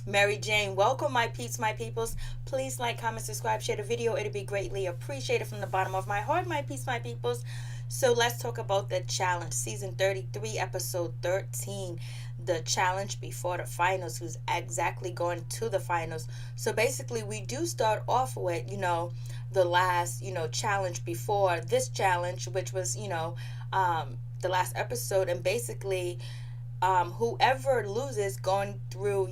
Mary Jane. Welcome, my peeps, my peoples. Please like, comment, subscribe, share the video. It'll be greatly appreciated from the bottom of my heart, my peeps, my peoples. So let's talk about the challenge. Season 33, episode 13. The challenge before the finals, who's exactly going to the finals. So basically, we do start off with, the last, challenge before this challenge, which was, the last episode. And basically, whoever loses going through,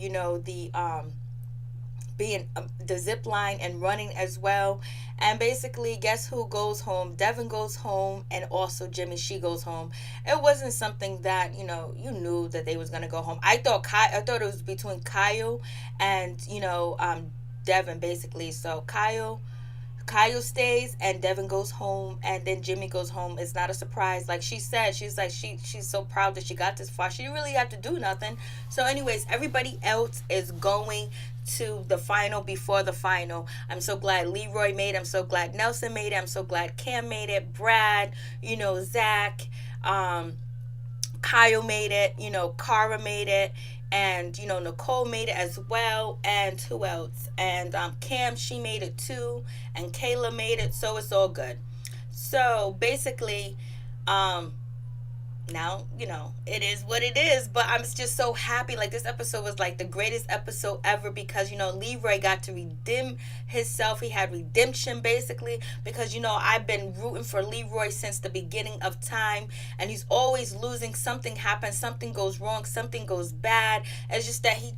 being the zip line and running as well. And basically, guess who goes home? Devin goes home, and also Jimmy, she goes home. It wasn't something that you knew that they was gonna go home. I thought it was between Kyle and Devin, basically. So Kyle stays and Devin goes home, and then Jimmy goes home. It's not a surprise. Like she said, she's so proud that she got this far. She didn't really have to do nothing. So anyways, everybody else is going to the final before the final. I'm so glad Leroy made it. I'm so glad Nelson made it. I'm so glad Cam made it. Brad, Zach, Kyle made it. Cara made it. And Nicole made it as well. And who else? And Cam, she made it too. And Kayla made it. So it's all good. So basically, now it is what it is, but I'm just so happy. Like, this episode was like the greatest episode ever, because Leroy got to redeem himself. He had redemption, basically, because I've been rooting for Leroy since the beginning of time, and he's always losing. Something happens, something goes wrong, something goes bad. It's just that he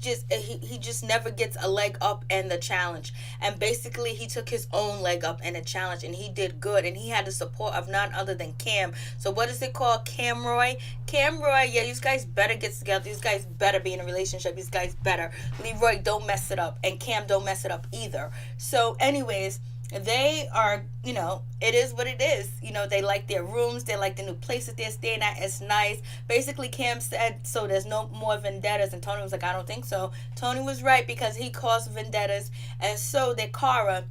just never gets a leg up in the challenge. And basically, he took his own leg up in the challenge, and he did good, and he had the support of none other than Cam. So what is it called? Cam Roy, yeah, these guys better get together. These guys better be in a relationship. These guys better. Leroy, don't mess it up. And Cam, don't mess it up either. So anyways, they are, it is what it is. They like their rooms. They like the new place that they're staying at. It's nice. Basically, Cam said, so there's no more vendettas. And Tony was like, I don't think so. Tony was right, because he caused vendettas. And so did Cara.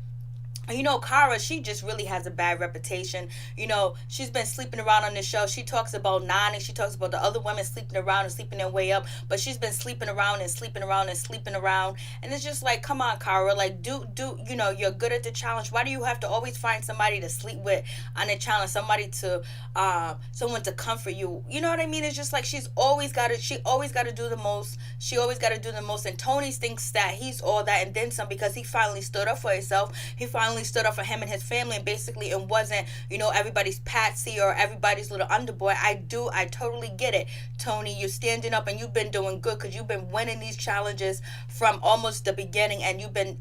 Cara, she just really has a bad reputation. She's been sleeping around on the show. She talks about Nani. She talks about the other women sleeping around and sleeping their way up. But she's been sleeping around and sleeping around and sleeping around. And it's just like, come on, Cara. Like, you're good at the challenge. Why do you have to always find somebody to sleep with on the challenge? Someone to comfort you. You know what I mean? It's just like she always got to do the most. She always got to do the most. And Tony thinks that he's all that and then some, because he finally stood up for himself. He finally stood up for him and his family, and basically it wasn't everybody's patsy or everybody's little underboy. I totally get it, Tony. You're standing up and you've been doing good, because you've been winning these challenges from almost the beginning, and you've been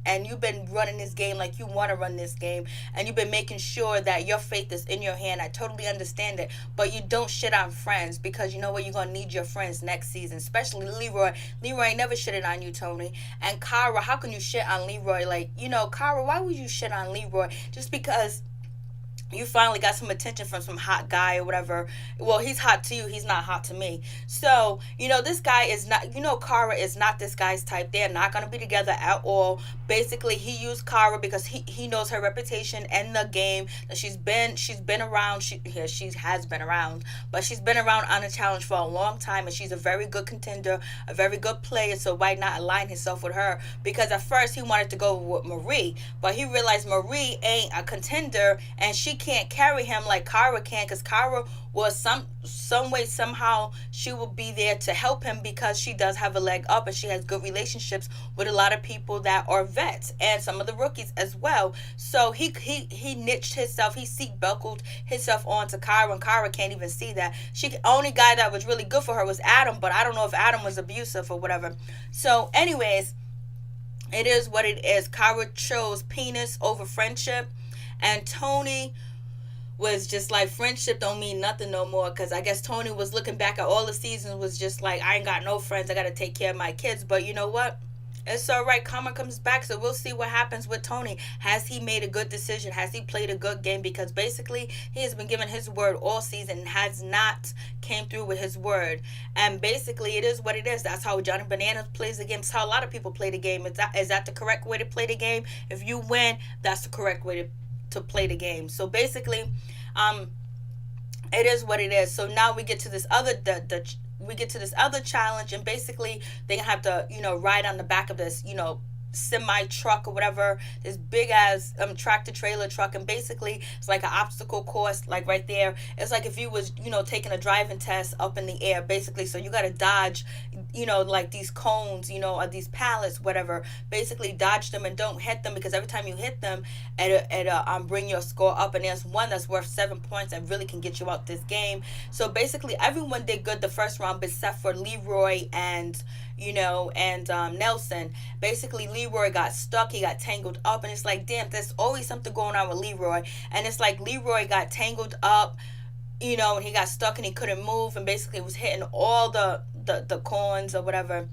running this game like you want to run this game, and you've been making sure that your faith is in your hand. I totally understand it, but you don't shit on friends, because you know what, you're gonna need your friends next season, especially Leroy. Leroy never shitted on you, Tony. And Cara, how can you shit on Leroy? Like, Cara, why would you shit on Leroy just because you finally got some attention from some hot guy or whatever? Well, he's hot to you. He's not hot to me. So, this guy is not, Cara is not this guy's type. They're not going to be together at all. Basically, he used Cara because he knows her reputation in the game. That she's been around. She has been around, but she's been around on the challenge for a long time, and she's a very good contender, a very good player. So why not align himself with her? Because at first he wanted to go with Marie, but he realized Marie ain't a contender, and she can't carry him like Cara can, because Cara was some way, somehow, she will be there to help him, because she does have a leg up, and she has good relationships with a lot of people that are vets and some of the rookies as well. So he niched himself, he seat buckled himself onto Cara, and Cara can't even see that. Only guy that was really good for her was Adam, but I don't know if Adam was abusive or whatever. So anyways, it is what it is. Cara chose penis over friendship, and Tony was just like, friendship don't mean nothing no more, because I guess Tony was looking back at all the seasons, was just like, I ain't got no friends, I gotta take care of my kids. But you know what, it's all right. Karma comes back, so we'll see what happens with Tony. Has he made a good decision? Has he played a good game? Because basically he has been given his word all season and has not came through with his word. And basically it is what it is. That's how Johnny Bananas plays the game. It's how a lot of people play the game. Is that the correct way to play the game? If you win, that's the correct way to play the game. So basically, it is what it is. So now we get to this other we get to this other challenge, and basically they're gonna have to, ride on the back of this, semi truck or whatever, this big ass tractor trailer truck. And basically it's like an obstacle course, like right there. It's like if you was, taking a driving test up in the air, basically. So you got to dodge, like these cones, or these pallets, whatever. Basically dodge them and don't hit them, because every time you hit them, it bring your score up. And there's one that's worth 7 points and really can get you out this game. So basically everyone did good the first round except for Leroy and Nelson. Basically Leroy got stuck, he got tangled up, and it's like, damn, there's always something going on with Leroy. And it's like Leroy got tangled up, and he got stuck and he couldn't move, and basically was hitting all the corns or whatever,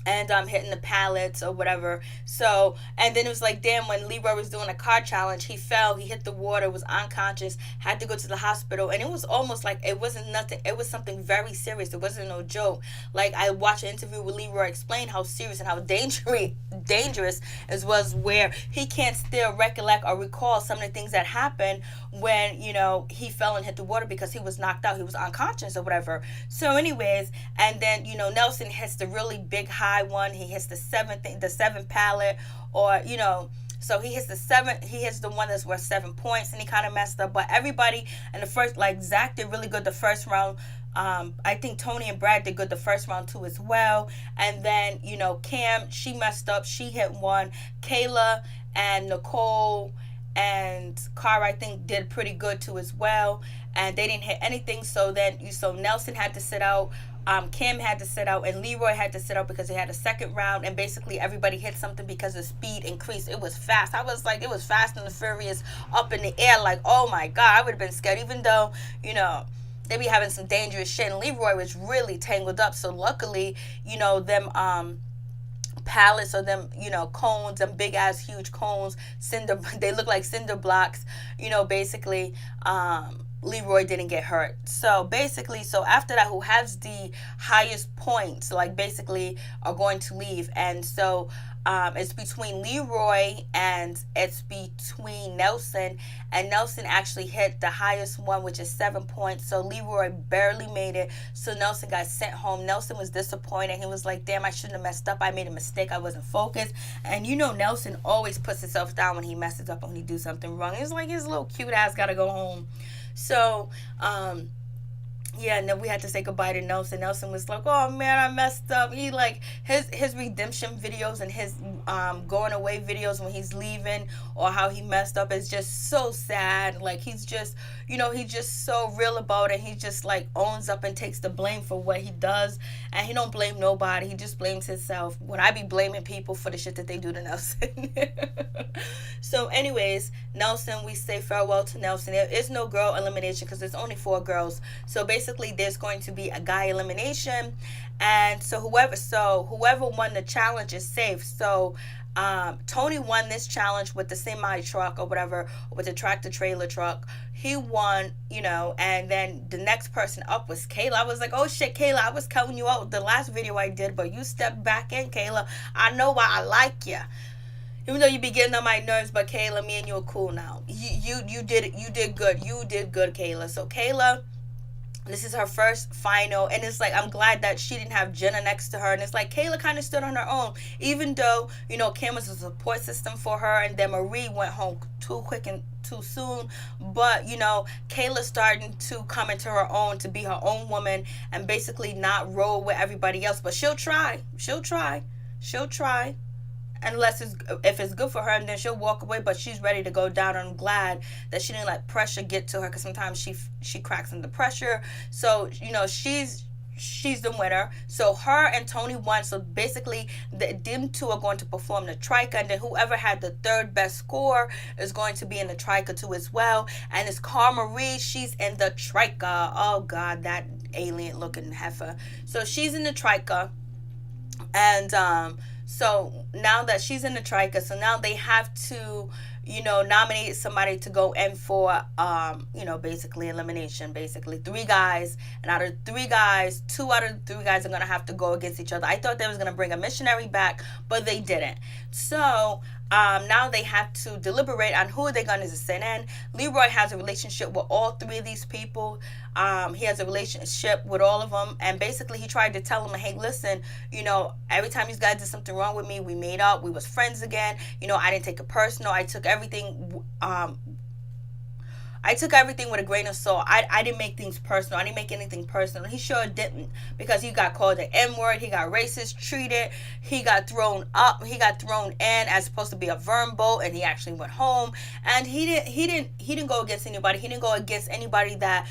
and hitting the pallets or whatever. So, and then it was like, damn, when Leroy was doing a car challenge, he fell, he hit the water, was unconscious, had to go to the hospital. And it was almost like it wasn't nothing, it was something very serious. It wasn't no joke. Like, I watched an interview with Leroy explain how serious and how dangerous it was, where he can't still recollect or recall some of the things that happened when, he fell and hit the water, because he was knocked out, he was unconscious or whatever. So anyways, and then, Nelson hits the really big high one, he hits the seventh pallet, or so he hits the one that's worth 7 points, and he kind of messed up. But everybody in the first, like Zach did really good the first round. I think Tony and Brad did good the first round too as well. And then Cam, she messed up, she hit one. Kayla and Nicole and Car, I think, did pretty good too as well, and they didn't hit anything. So Nelson had to sit out, Kim had to sit out, and Leroy had to sit out because they had a second round. And basically everybody hit something because the speed increased. It was fast. I was like, it was Fast and the Furious up in the air. Like, oh my God, I would have been scared, even though they be having some dangerous shit, and Leroy was really tangled up. So luckily, them pallets, or them cones, them big ass huge cones, they look like cinder blocks, basically Leroy didn't get hurt. So basically, after that, who has the highest points, like, basically are going to leave. And so it's between Leroy and it's between Nelson, and Nelson actually hit the highest one, which is 7 points. So Leroy barely made it, so Nelson got sent home. Nelson was disappointed. He was like, damn, I shouldn't have messed up, I made a mistake, I wasn't focused. And Nelson always puts himself down when he messes up and when he do something wrong. It's like his little cute ass gotta go home. So yeah, and then we had to say goodbye to Nelson. Nelson was like, oh man, I messed up. He, like, his redemption videos and his going away videos when he's leaving, or how he messed up, is just so sad. Like, he's just, he's just so real about it. He just, like, owns up and takes the blame for what he does, and he don't blame nobody. He just blames himself. When I be blaming people for the shit that they do to Nelson. So anyways, Nelson, we say farewell to Nelson. There is no girl elimination because there's only 4 girls. So basically there's going to be a guy elimination, and so whoever won the challenge is safe. So Tony won this challenge with the semi truck or whatever, with the tractor trailer truck. He won, and then the next person up was Kayla. I was like, oh shit, Kayla, I was counting you out the last video I did, but you stepped back in, Kayla. I know why I like you. Even though you be getting on my nerves, but Kayla, me and you are cool now. You did good. You did good, Kayla. So Kayla, this is her first final, and it's like, I'm glad that she didn't have Jenna next to her. And it's like Kayla kind of stood on her own, even though Kim was a support system for her, and then Marie went home too quick and too soon. But Kayla starting to come into her own, to be her own woman, and basically not roll with everybody else. But she'll try. Unless if it's good for her, and then she'll walk away, but she's ready to go down. And I'm glad that she didn't let pressure get to her, because sometimes she cracks under pressure. So she's the winner. So her and Tony won. So basically them two are going to perform the troika, and then whoever had the third best score is going to be in the troika too as well. And it's Cara Marie, she's in the troika. Oh God, that alien looking heifer. So she's in the troika, and so now that she's in the troika, so now they have to, nominate somebody to go in for, basically elimination. Basically 3 guys, and out of 3 guys, 2 out of 3 guys are going to have to go against each other. I thought they was going to bring a missionary back, but they didn't. So Now they have to deliberate on who they're going to send in. Leroy has a relationship with all three of these people. He has a relationship with all of them, and basically he tried to tell them, hey, listen, every time you guys did something wrong with me, we made up, we was friends again. I didn't take it personal. I took everything with a grain of salt. I didn't make things personal. I didn't make anything personal. He sure didn't, because he got called the N-word. He got racist treated. He got thrown up. He got thrown in as supposed to be a verm boat, and he actually went home. And he didn't go against anybody. He didn't go against anybody that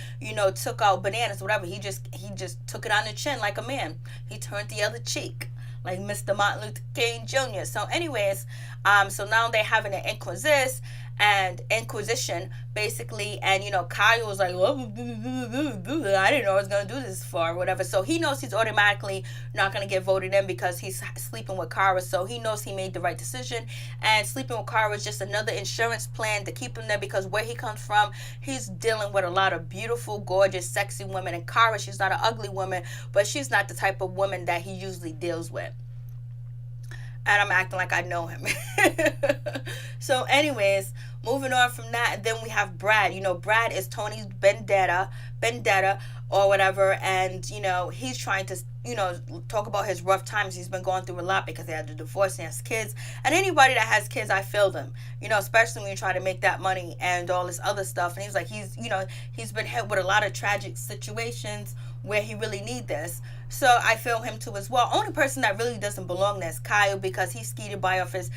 took out bananas or whatever. He just took it on the chin like a man. He turned the other cheek, like Mr. Martin Luther King Jr. So anyways, so now they're having an inquisition basically, and Kyle was like, well, I didn't know I was gonna do this for or whatever. So he knows he's automatically not gonna get voted in because he's sleeping with Kara. So he knows he made the right decision, and sleeping with Kara is just another insurance plan to keep him there, because where he comes from, he's dealing with a lot of beautiful, gorgeous, sexy women. And Kara, she's not an ugly woman, but she's not the type of woman that he usually deals with. And I'm acting like I know him. So anyways, moving on from that, and then we have Brad. Brad is Tony's vendetta or whatever, and he's trying to talk about his rough times. He's been going through a lot because he had a divorce and has kids. And anybody that has kids, I feel them. Especially when you try to make that money and all this other stuff. And he's like, he's been hit with a lot of tragic situations where he really need this. So I feel him too as well. Only person that really doesn't belong there is Kyle, because he skeeted by off his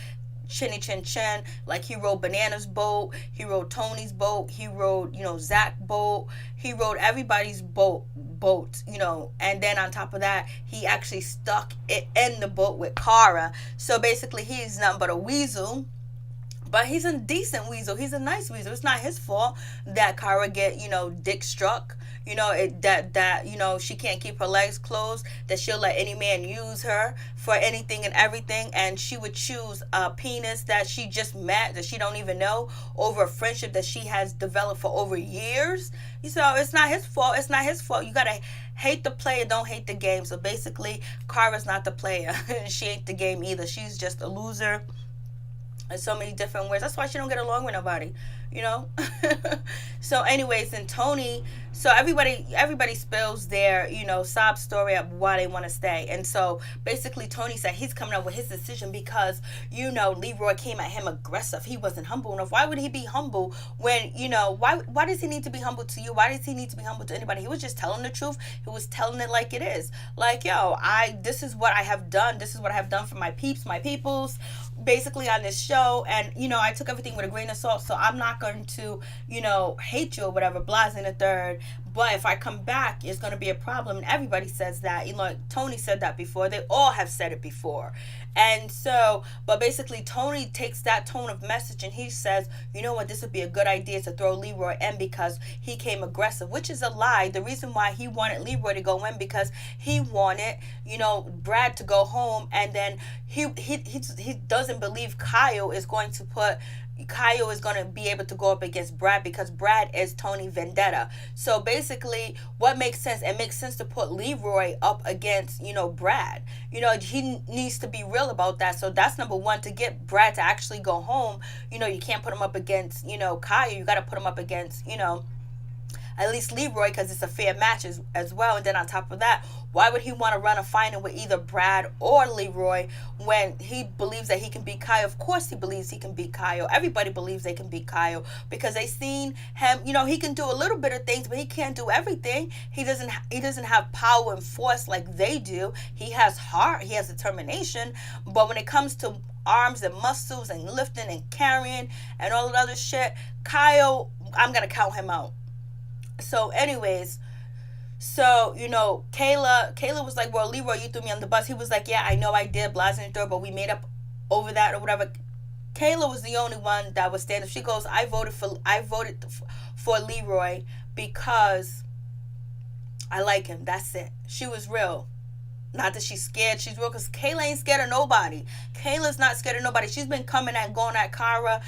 chinny chin chin. Like, he rode Banana's boat, he rode Tony's boat, he rode Zach's boat, he rode everybody's boat, and then on top of that, he actually stuck it in the boat with Kara. So basically, he's nothing but a weasel. But he's a decent weasel. He's a nice weasel. It's not his fault that Kara get, dick struck. That she can't keep her legs closed, that she'll let any man use her for anything and everything, and she would choose a penis that she just met, that she don't even know, over a friendship that she has developed for over years. So it's not his fault. It's not his fault. You gotta hate the player, don't hate the game. So basically, Kara's not the player. She ain't the game either. She's just a loser in so many different ways. That's why she don't get along with nobody. So anyways, and Tony, so everybody spills their sob story of why they want to stay. And so basically, Tony said he's coming up with his decision because Leroy came at him aggressive. He wasn't humble enough. Why would he be humble when why does he need to be humble to you? Why does he need to be humble to anybody? He was just telling the truth. He was telling it like it is. Like, this is what I have done. This is what I have done for my peeps, my peoples, basically on this show. And I took everything with a grain of salt, so I'm not going to hate you or whatever, blase in the third. But if I come back, it's going to be a problem. And everybody says that. Tony said that before. They all have said it before. And so, but basically, Tony takes that tone of message and he says, you know what, this would be a good idea to throw Leroy in because he came aggressive, which is a lie. The reason why he wanted Leroy to go in because he wanted, Brad to go home, and then he doesn't believe Kyle is going to be able to go up against Brad because Brad is Tony Vendetta. So basically, what makes sense? It makes sense to put Leroy up against, Brad. He needs to be real about that. So that's number one, to get Brad to actually go home. You can't put him up against, Kyle. You got to put him up against, at least Leroy, because it's a fair match as well. And then on top of that, why would he want to run a final with either Brad or Leroy when he believes that he can beat Kyle? Of course he believes he can beat Kyle. Everybody believes they can beat Kyle because they seen him. He can do a little bit of things, but he can't do everything. He doesn't have power and force like they do. He has heart. He has determination. But when it comes to arms and muscles and lifting and carrying and all that other shit, Kyle, I'm going to count him out. So anyways, Kayla was like, well, Leroy, you threw me on the bus. He was like, yeah, I know I did, blase and third, but we made up over that or whatever. Kayla was the only one that was standing. She goes, I voted for Leroy because I like him. That's it. She was real. Not that she's scared. She's real because Kayla ain't scared of nobody. Kayla's not scared of nobody. She's been going at Kara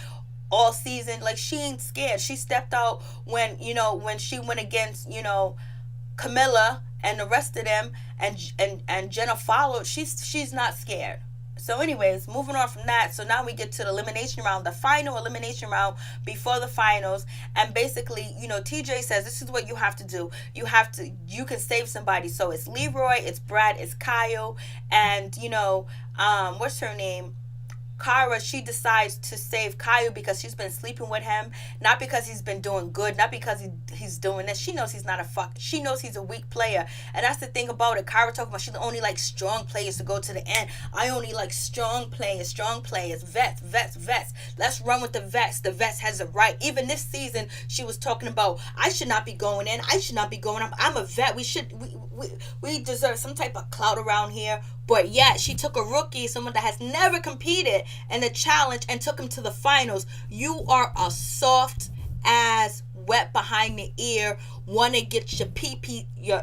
all season. Like, she ain't scared. She stepped out when she went against, Camilla and the rest of them, and Jenna followed. She's not scared. So, anyways, moving on from that. So now we get to the elimination round, the final elimination round before the finals. And basically, TJ says this is what you have to do. You can save somebody. So it's Leroy, it's Brad, it's Kyle, and what's her name? Kara, she decides to save Kyle because she's been sleeping with him, not because he's been doing good, not because he's doing this. She knows he's not a fuck. She knows he's a weak player, and that's the thing about it. Kara talking about she only likes strong players to go to the end. I only like strong players, vets. Let's run with the vets. The vets has a right. Even this season, she was talking about I should not be going in. I should not be going. I'm a vet. We deserve some type of clout around here. But yet, she took a rookie, someone that has never competed in the challenge, and took him to the finals. You are a soft ass, wet behind the ear, want to get your pee-pee, your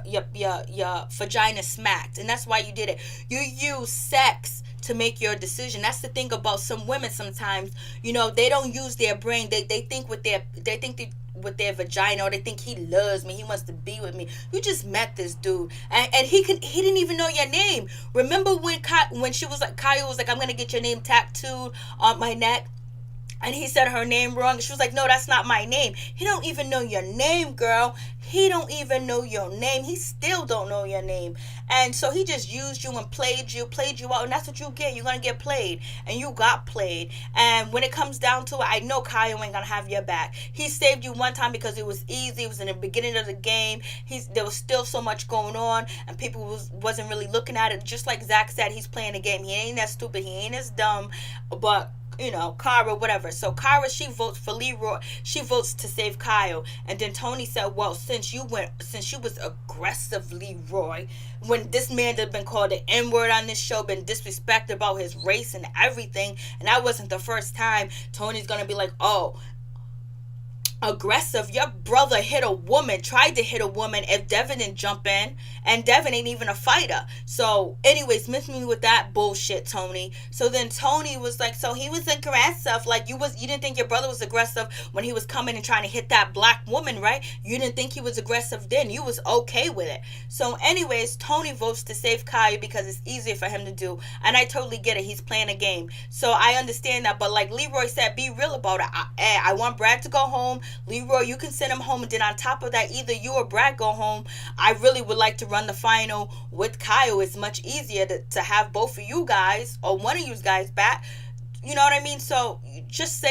vagina smacked. And that's why you did it. You use sex to make your decision. That's the thing about some women sometimes. They don't use their brain. They think with their vagina, or they think he loves me, he wants to be with me. You just met this dude, and he didn't even know your name. Remember when she was like, Kyle was like, I'm gonna get your name tattooed on my neck, and he said her name wrong. She was like, no, that's not my name. He don't even know your name, girl. He don't even know your name. He still don't know your name. And so he just used you and played you out. And that's what you get. You're going to get played. And you got played. And when it comes down to it, I know Kyle ain't going to have your back. He saved you one time because it was easy. It was in the beginning of the game. There was still so much going on. And people wasn't really looking at it. Just like Zach said, he's playing the game. He ain't that stupid. He ain't as dumb. But Kara, whatever. So Kara, she votes for Leroy. She votes to save Kyle. And then Tony said, well, since you was aggressive, Leroy, when this man had been called the N-word on this show, been disrespected about his race and everything, and that wasn't the first time, Tony's gonna be like, oh, aggressive. Your brother tried to hit a woman if Devin didn't jump in, and Devin ain't even a fighter. So anyways, miss me with that bullshit, Tony. So then Tony was like, so he was aggressive. Like you didn't think your brother was aggressive when he was coming and trying to hit that black woman, right? You didn't think he was aggressive then. You was okay with it. So anyways, Tony votes to save Kyle because it's easier for him to do. And I totally get it. He's playing a game. So I understand that. But like Leroy said, be real about it. I want Brad to go home. Leroy, you can send him home, and then on top of that, either you or Brad go home. I really would like to run the final with Kyle. It's much easier to have both of you guys, or one of you guys back. You know what I mean? So just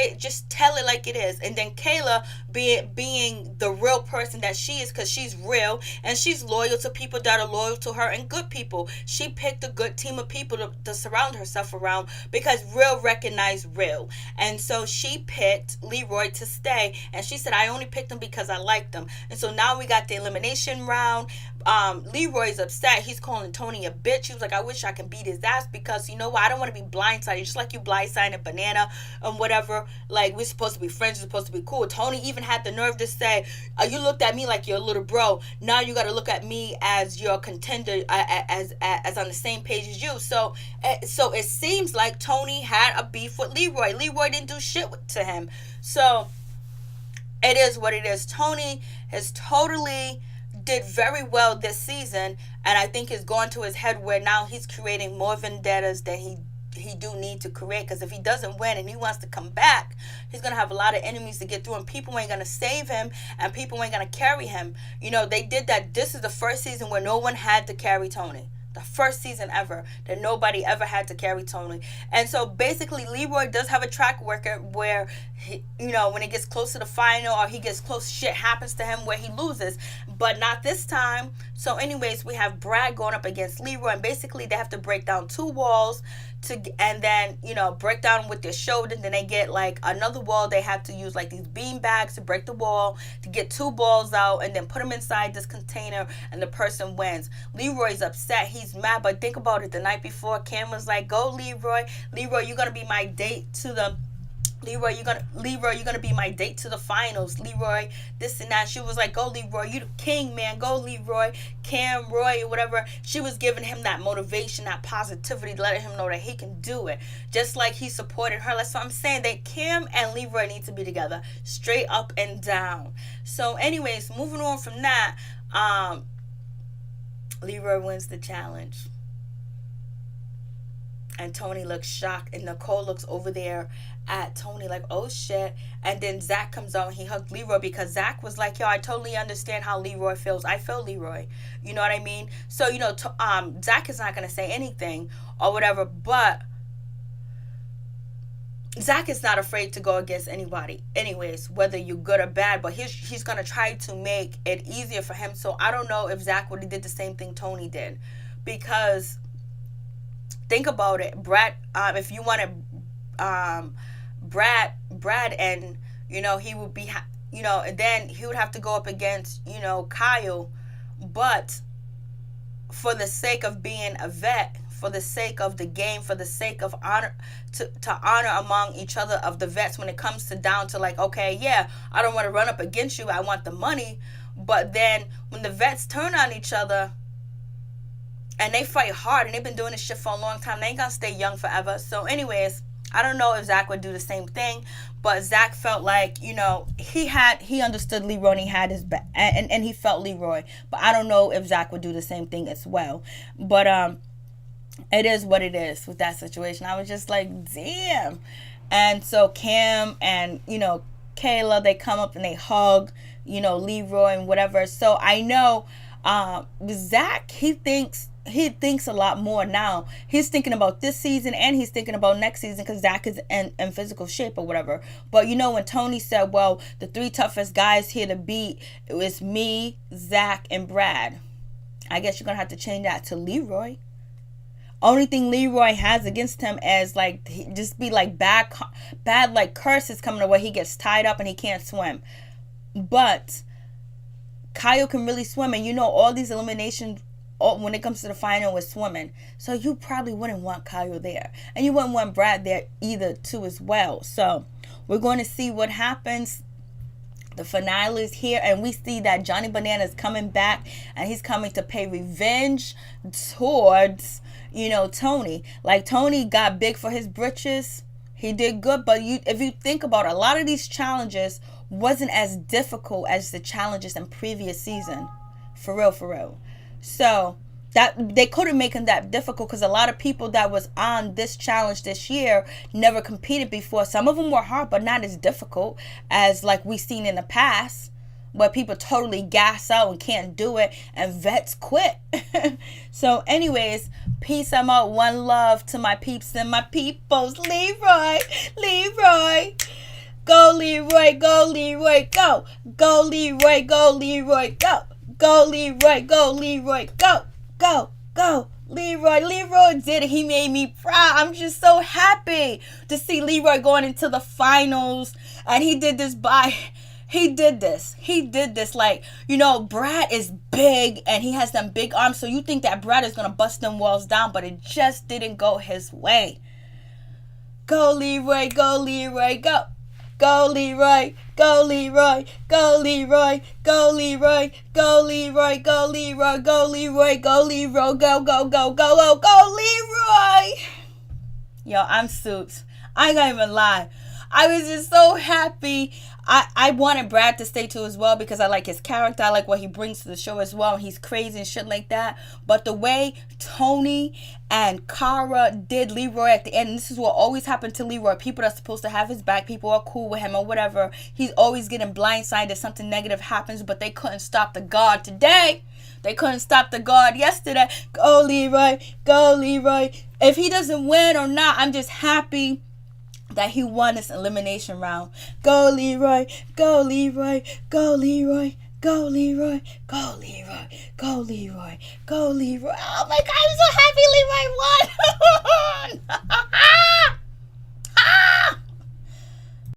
tell it like it is. And then Kayla, being the real person that she is, because she's real and she's loyal to people that are loyal to her, and good people. She picked a good team of people to surround herself around, because real recognize real. And so she picked Leroy to stay, and she said, I only picked him because I liked him. And so now we got the elimination round. Leroy's upset. He's calling Tony a bitch. He was like, I wish I could beat his ass, because you know what, I don't want to be blindsided, just like you blindsided Banana and whatever. Like, we're supposed to be friends, we're supposed to be cool. Tony even had the nerve to say, you looked at me like you're a little bro, now you got to look at me as your contender, as on the same page as you. So it seems like Tony had a beef with Leroy. Leroy didn't do shit to him. So it is what it is. Tony has totally did very well this season, and I think it's gone to his head where now he's creating more vendettas than he do need to create, because if he doesn't win and he wants to come back, he's going to have a lot of enemies to get through, and people ain't going to save him, and people ain't going to carry him. They did that. This is the first season where no one had to carry Tony. The first season ever that nobody ever had to carry Tony. And so basically Leroy does have a track record where when it gets close to the final, or he gets close, shit happens to him where he loses, but not this time. So anyways, we have Brad going up against Leroy, and basically they have to break down 2 walls and then break down with their shoulder. Then they get like another wall. They have to use like these bean bags to break the wall, to get 2 balls out, and then put them inside this container, and the person wins. Leroy's upset. He's mad. But think about it. The night before, Cam was like, go Leroy, you're gonna be my date to the Leroy, you're gonna be my date to the finals. Leroy, this and that. She was like, go Leroy, you the king, man. Go Leroy, Cam, Roy, or whatever. She was giving him that motivation, that positivity, letting him know that he can do it. Just like he supported her. That's what I'm saying. That Cam and Leroy need to be together, straight up and down. So anyways, moving on from that, Leroy wins the challenge. And Tony looks shocked, and Nicole looks over there at Tony like, oh shit. And then Zach comes out and he hugged Leroy, because Zach was like, yo, I totally understand how Leroy feels. I feel Leroy. You know what I mean? So, Zach is not going to say anything or whatever, but Zach is not afraid to go against anybody anyways, whether you're good or bad, but he's going to try to make it easier for him. So I don't know if Zach would have did the same thing Tony did, because think about it, Brad, if you wanted Brad, and he would be, and then he would have to go up against Kyle, but for the sake of being a vet, for the sake of the game, for the sake of honor, to honor among each other of the vets, when it comes to down to like, okay, yeah, I don't want to run up against you, I want the money, but then when the vets turn on each other and they fight hard, and they've been doing this shit for a long time, they ain't gonna stay young forever. So anyways, I don't know if Zach would do the same thing, but Zach felt like, he understood Leroy, and he had his back, and he felt Leroy. But I don't know if Zach would do the same thing as well. But it is what it is with that situation. I was just like, damn. And so Cam and, Kayla, they come up and they hug, Leroy and whatever. So I know Zach, he thinks a lot more now. He's thinking about this season, and he's thinking about next season, because Zach is in physical shape or whatever. But when Tony said, well, the 3 toughest guys here to beat, it was me, Zach, and Brad. I guess you're going to have to change that to Leroy. Only thing Leroy has against him is like, just be like bad like curses coming to where he gets tied up and he can't swim. But Kyle can really swim, and all these eliminations, when it comes to the final, with swimming. So you probably wouldn't want Kyle there. And you wouldn't want Brad there either too as well. So we're going to see what happens. The finale is here, and we see that Johnny Banana is coming back, and he's coming to pay revenge towards, Tony. Like, Tony got big for his britches. He did good, but if you think about it, a lot of these challenges wasn't as difficult as the challenges in previous season. For real. So that they couldn't make him that difficult, because a lot of people that was on this challenge this year never competed before. Some of them were hard, but not as difficult as like we seen in the past, where people totally gas out and can't do it, and vets quit. So anyways, peace. I'm out. One love to my peeps and my peoples. Leroy. Go Leroy, go Leroy, go. Go Leroy, go Leroy, go. Go Leroy, go Leroy, go. Go. Leroy did it. He made me proud. I'm just so happy to see Leroy going into the finals. And he did this. Like, Brad is big, and he has them big arms. So you think that Brad is going to bust them walls down, but it just didn't go his way. Go Leroy, go Leroy, go. Go Leroy, go Leroy, go Leroy, go Leroy, go Leroy, go Leroy, go Leroy, go Leroy, go Leroy. Yo, I'm Suits. I ain't gonna even lie. I was just so happy. I wanted Brad to stay too as well, because I like his character. I like what he brings to the show as well. And he's crazy and shit like that. But the way Tony and Cara did Leroy at the end, and this is what always happened to Leroy. People that's supposed to have his back, people are cool with him or whatever. He's always getting blindsided if something negative happens, but they couldn't stop the God today. They couldn't stop the God yesterday. Go Leroy, go Leroy. If he doesn't win or not, I'm just happy that he won this elimination round. Go Leroy, go Leroy, go Leroy, go Leroy, go Leroy, go Leroy, go Leroy. Oh my God, I'm so happy Leroy won.